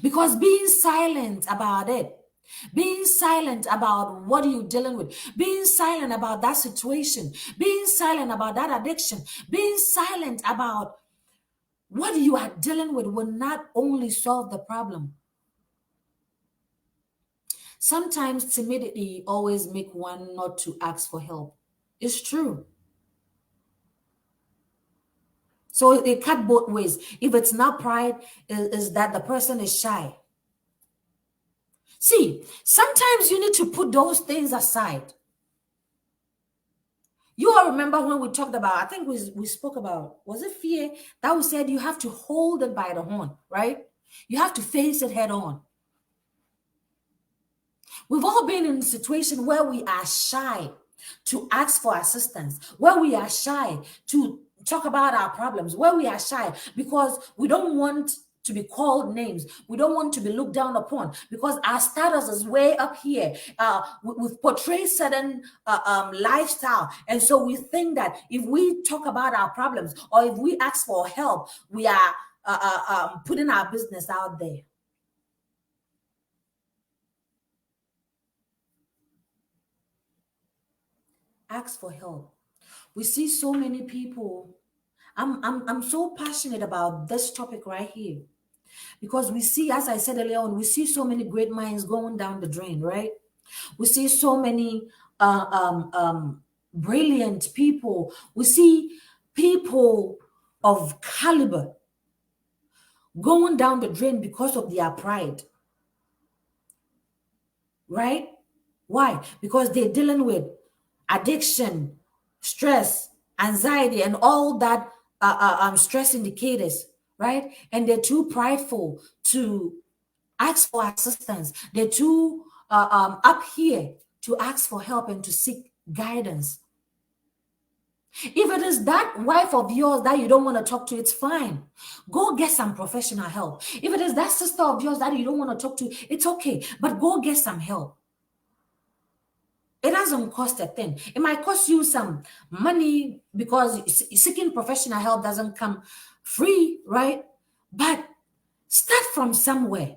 Because being silent about it, being silent about what you're dealing with, being silent about that situation, being silent about that addiction, being silent about what you are dealing with will not only solve the problem. Sometimes timidity always make one not to ask for help. It's true. So it cut both ways. If it's not pride, is that the person is shy. See, sometimes you need to put those things aside. You all remember when we talked about, I think we spoke about, was it fear? That we said you have to hold it by the horn, right? You have to face it head on. We've all been in a situation where we are shy to ask for assistance, where we are shy to talk about our problems, where we are shy because we don't want to be called names. We don't want to be looked down upon because our status is way up here. We've portrayed certain lifestyle. And so we think that if we talk about our problems or if we ask for help, we are putting our business out there. Ask for help. We see so many people. I'm so passionate about this topic right here because we see, as I said earlier on, we see so many great minds going down the drain, right? We see so many brilliant people. We see people of caliber going down the drain because of their pride, right? Why? Because they're dealing with addiction, stress, anxiety, and all that stress indicators, right? And they're too prideful to ask for assistance. They're too up here to ask for help and to seek guidance. If it is that wife of yours that you don't want to talk to, it's fine. Go get some professional help. If it is that sister of yours that you don't want to talk to, it's okay. But go get some help. It doesn't cost a thing. It might cost you some money because seeking professional help doesn't come free, right? But start from somewhere.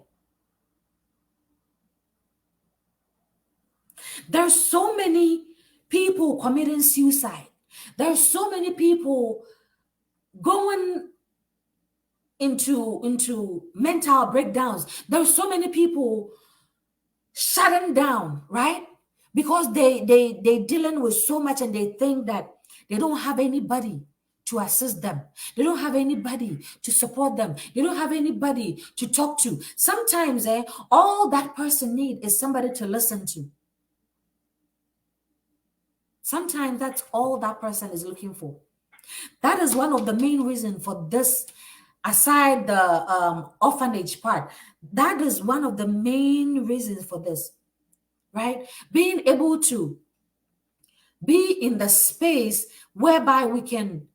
There's so many people committing suicide. There's so many people going into mental breakdowns. There's so many people shutting down, right? Because they dealing with so much and they think that they don't have anybody to assist them. They don't have anybody to support them. They don't have anybody to talk to. Sometimes all that person need is somebody to listen to. Sometimes that's all that person is looking for. That is one of the main reasons for this, aside the orphanage part. That is one of the main reasons for this, right? Being able to be in the space whereby we can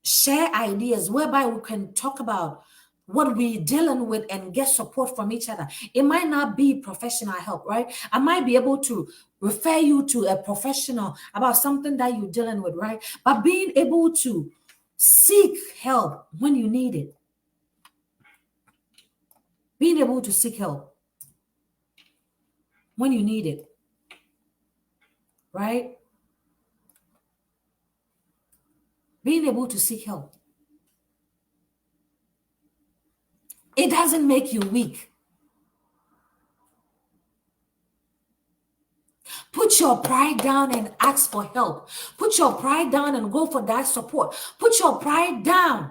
share ideas, whereby we can talk about what we're dealing with and get support from each other. It might not be professional help, right? I might be able to refer you to a professional about something that you're dealing with, right? But being able to seek help when you need it. Being able to seek help when you need it, right? Being able to seek help. It doesn't make you weak. Put your pride down and ask for help. Put your pride down and go for that support. Put your pride down.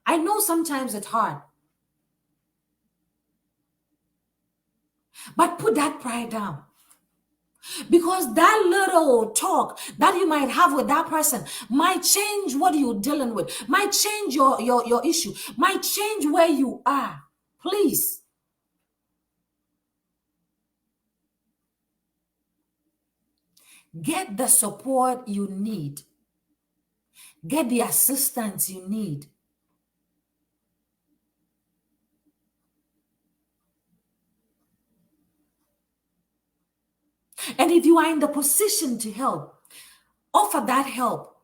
I know sometimes it's hard, but put that pride down. Because that little talk that you might have with that person might change what you're dealing with, might change your issue, might change where you are. Please. Get the support you need. Get the assistance you need. And if you are in the position to help, offer that help.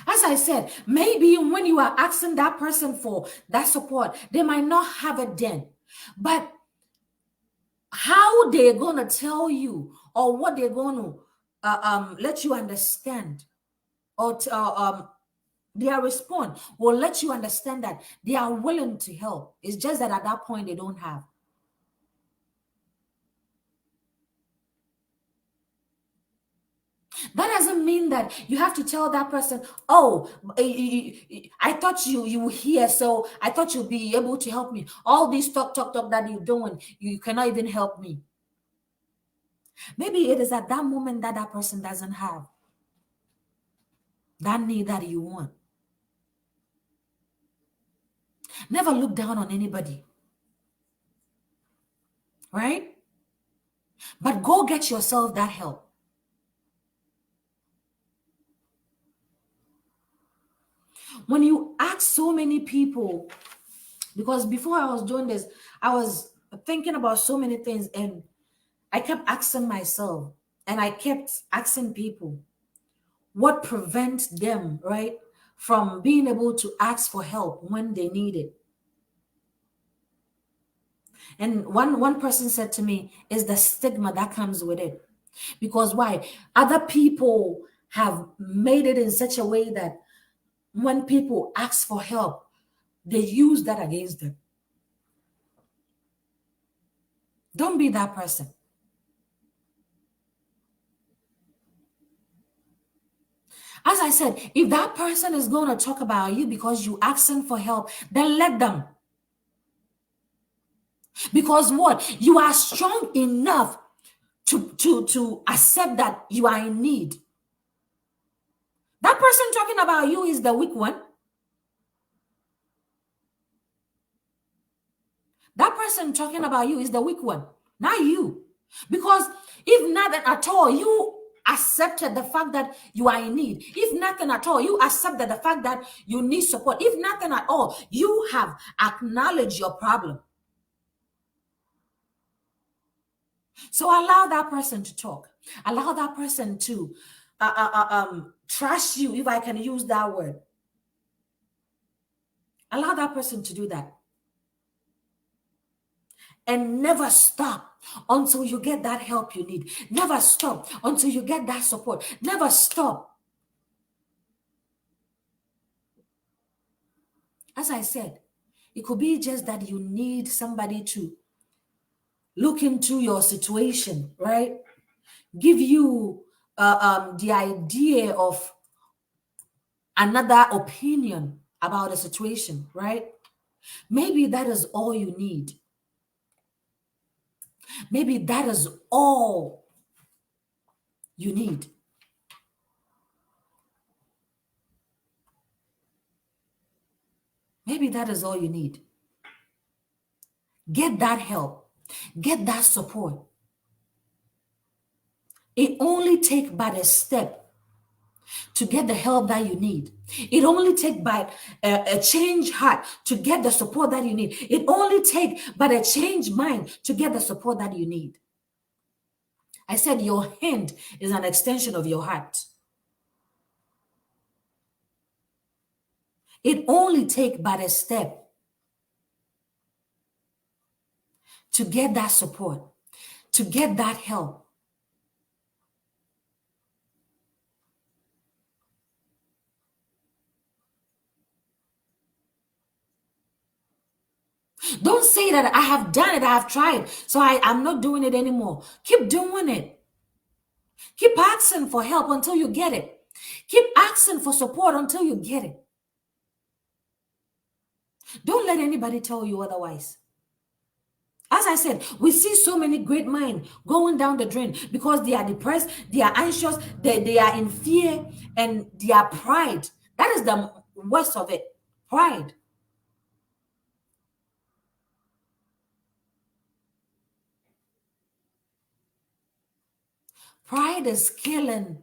As I said, maybe when you are asking that person for that support, they might not have it then. But how they're going to tell you or what they're going to let you understand or their response will let you understand that they are willing to help. It's just that at that point they don't have. That doesn't mean that you have to tell that person, oh, I thought you were here, so I thought you'll be able to help me. All this talk that you're doing, you cannot even help me. Maybe it is at that moment that that person doesn't have that need that you want. Never look down on anybody, right? But go get yourself that help. When you ask so many people, because before I was doing this, I was thinking about so many things, and I kept asking myself, and I kept asking people, what prevents them, right, from being able to ask for help when they need it? And one person said to me, is the stigma that comes with it. Because why? Other people have made it in such a way that when people ask for help, they use that against them. Don't be that person. As I said, if that person is going to talk about you because you asking for help, then let them. Because what? You are strong enough to accept that you are in need. That person talking about you is the weak one. That person talking about you is the weak one, not you. Because if nothing at all, you accepted the fact that you are in need. If nothing at all, you accepted the fact that you need support. If nothing at all, you have acknowledged your problem. So allow that person to talk. Allow that person to trust you, if I can use that word. Allow that person to do that. And never stop until you get that help you need. Never stop until you get that support. Never stop. As I said, it could be just that you need somebody to look into your situation, right? Give you the idea of another opinion about a situation, right? Maybe that is all you need. Maybe that is all you need. Maybe that is all you need. Get that help. Get that support. It only takes but a step to get the help that you need. It only takes but a change heart to get the support that you need. It only takes but a change mind to get the support that you need. I said your hand is an extension of your heart. It only takes but a step to get that support, to get that help. Don't say that I have done it, I have tried, so I'm not doing it anymore. Keep doing it. Keep asking for help until you get it. Keep asking for support until you get it. Don't let anybody tell you otherwise. As I said, we see so many great minds going down the drain because they are depressed, they are anxious, they are in fear, and they are pride. That is the worst of it. Pride. Pride is killing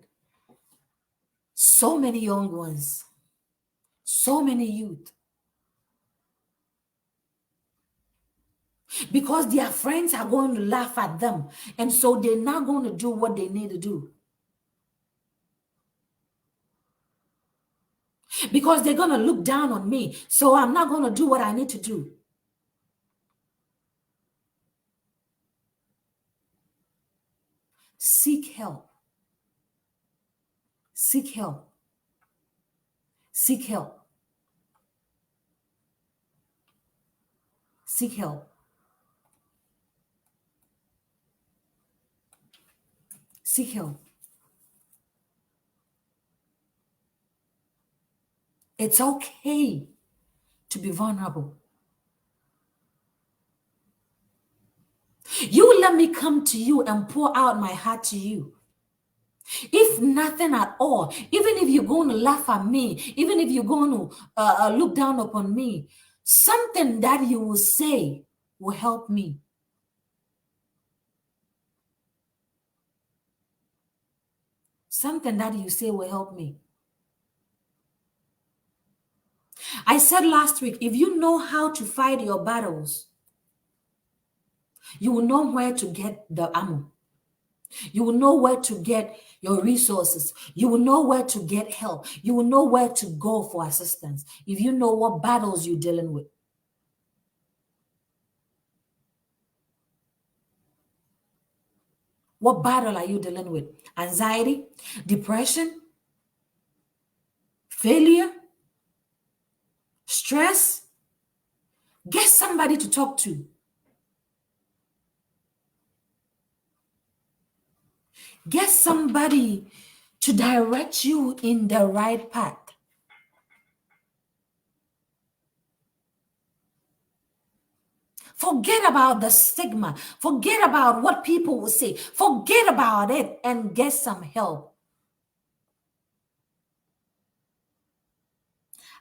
so many young ones, so many youth. Because their friends are going to laugh at them. And so they're not going to do what they need to do. Because they're going to look down on me. So I'm not going to do what I need to do. Seek help. Seek help. Seek help. Seek help. Seek help. It's okay to be vulnerable. You let me come to you and pour out my heart to you. If nothing at all, even if you're going to laugh at me, even if you're going to look down upon me, something that you will say will help me. Something that you say will help me. I said last week, if you know how to fight your battles, you will know where to get the ammo. You will know where to get your resources. You will know where to get help. You will know where to go for assistance if you know what battles you're dealing with. What battle are you dealing with? Anxiety, depression, failure, stress? Get somebody to talk to. Get somebody to direct you in the right path. Forget about the stigma. Forget about what people will say. Forget about it and get some help.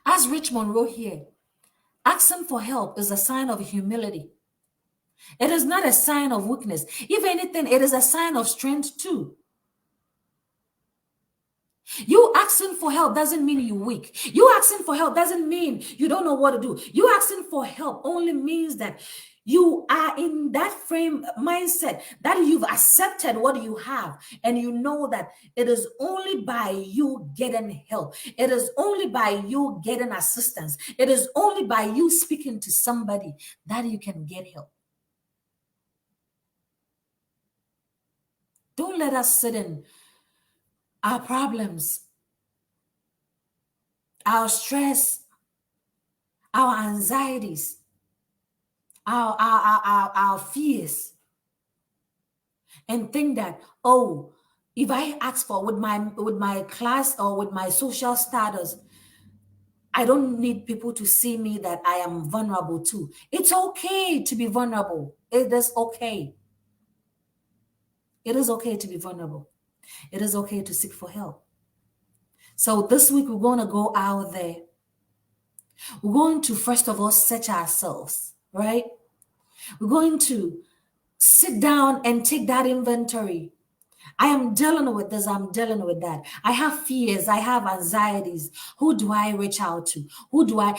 As Richmond wrote here, asking for help is a sign of humility. It is not a sign of weakness. If anything, it is a sign of strength too. You asking for help doesn't mean you're weak. You asking for help doesn't mean you don't know what to do. You asking for help only means that you are in that frame mindset that you've accepted what you have and you know that it is only by you getting help. It is only by you getting assistance. It is only by you speaking to somebody that you can get help. Don't let us sit in our problems, our stress, our anxieties, our fears, and think that, oh, if I ask for with my class or with my social status, I don't need people to see me that I am vulnerable too. It's okay to be vulnerable. It is okay. It is okay to be vulnerable. It is okay to seek for help. So this week we're going to go out there. We're going to first of all search ourselves, right? We're going to sit down and take that inventory. I am dealing with this, I'm dealing with that. I have fears, I have anxieties. Who do I reach out to? Who do I?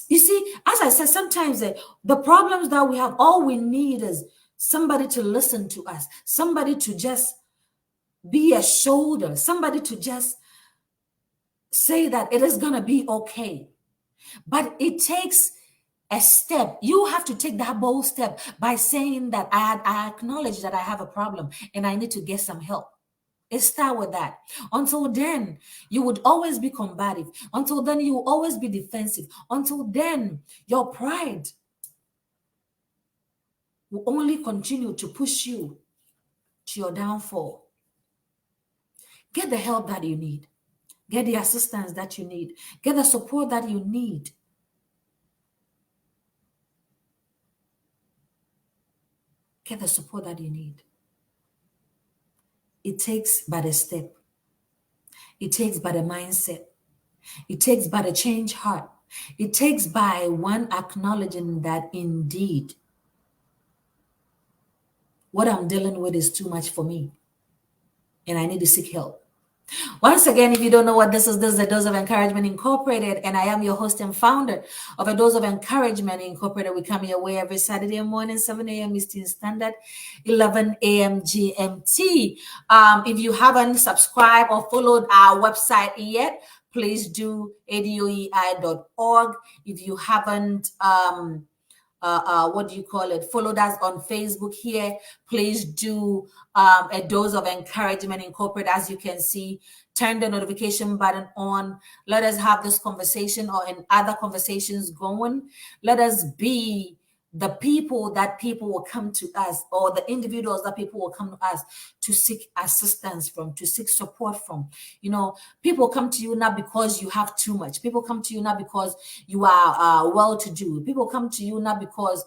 You see, as I said, sometimes the problems that we have, all we need is somebody to listen to us, somebody to just be a shoulder, somebody to just say that it is going to be okay. But it takes a step. You have to take that bold step by saying that I acknowledge that I have a problem and I need to get some help. It start with that. Until then, you would always be combative. Until then, you will always be defensive. Until then, your pride will only continue to push you to your downfall. Get the help that you need. Get the assistance that you need. Get the support that you need. Get the support that you need. It takes but a step. It takes but a mindset. It takes but a change heart. It takes by one acknowledging that indeed what I'm dealing with is too much for me and I need to seek help. Once again, if you don't know what this is A Dose of Encouragement Incorporated, and I am your host and founder of A Dose of Encouragement Incorporated. We come your way every Saturday morning, 7 a.m. Eastern Standard, 11 a.m. GMT. If you haven't subscribed or followed our website yet, please do adoei.org. If you haven't followed us on Facebook here, please do A Dose of Encouragement Incorporated. As you can see, turn the notification button on. Let us have this conversation or in other conversations going. Let us be the people that people will come to us, or the individuals that people will come to us to seek assistance from, to seek support from. You know, people come to you not because you have too much. People come to you not because you are well to do. People come to you not because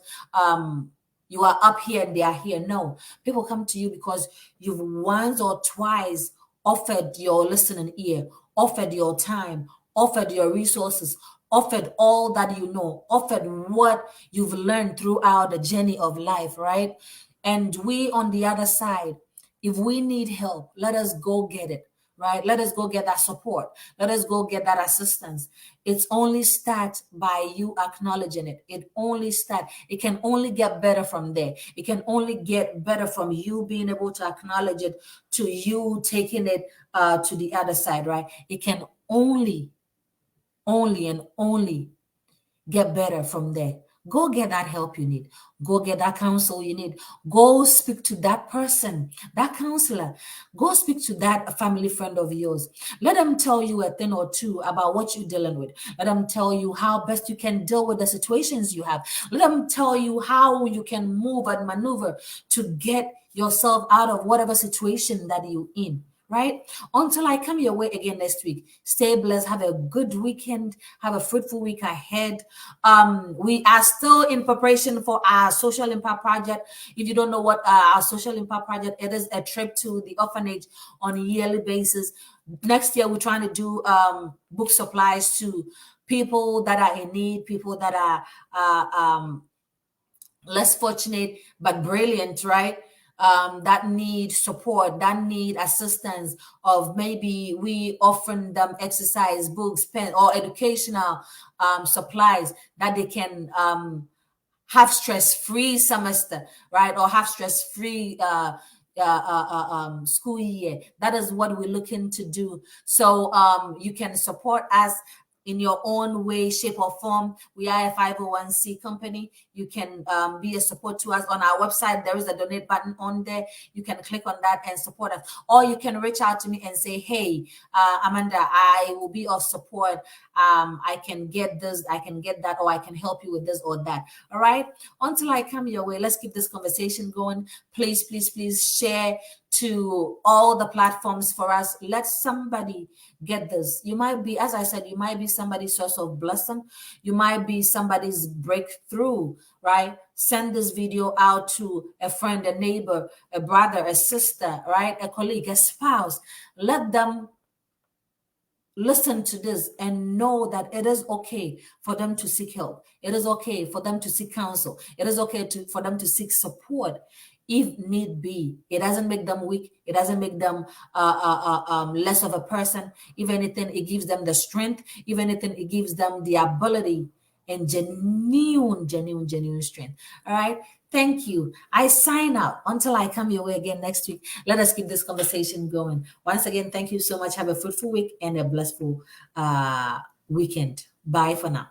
you are up here and they are here. No, people come to you because you've once or twice offered your listening ear, offered your time, offered your resources, offered all that you know, offered what you've learned throughout the journey of life, right? And we on the other side, if we need help, let us go get it, right? Let us go get that support. Let us go get that assistance. It's only start by you acknowledging it. It only start. It can only get better from there. It can only get better from you being able to acknowledge it, to you taking it to the other side, right? It can only get better from there. Go get that help you need. Go get that counsel you need. Go speak to that person, that counselor. Go speak to that family friend of yours. Let them tell you a thing or two about what you're dealing with. Let them tell you how best you can deal with the situations you have. Let them tell you how you can move and maneuver to get yourself out of whatever situation that you're in. Right? Until I come your way again next week. Stay blessed. Have a good weekend. Have a fruitful week ahead. We are still in preparation for our social impact project. If you don't know what our social impact project, it is a trip to the orphanage on a yearly basis. Next year, we're trying to do book supplies to people that are in need, people that are less fortunate but brilliant, right? That need support, that need assistance of maybe we offering them exercise books, pen, or educational supplies that they can have stress-free semester, right? Or have stress-free school year. That is what we're looking to do. So you can support us in your own way, shape, or form. We are a 501c company. You can be a support to us on our website. There is a donate button on there. You can click on that and support us. Or you can reach out to me and say, hey, Amanda, I will be of support. I can get this, I can get that, or I can help you with this or that. All right. Until I come your way, let's keep this conversation going. Please, please, please share to all the platforms for us. Let somebody get this. You might be, as I said, you might be somebody's source of blessing. You might be somebody's breakthrough, right? Send this video out to a friend, a neighbor, a brother, a sister, right? A colleague, a spouse. Let them listen to this and know that it is okay for them to seek help. It is okay for them to seek counsel. It is okay for them to seek support if need be. It doesn't make them weak. It doesn't make them less of a person. If anything, it gives them the strength. If anything, it gives them the ability and genuine strength. All right. Thank you. I sign out until I come your way again next week. Let us keep this conversation going. Once again, thank you so much. Have a fruitful week and a blissful weekend. Bye for now.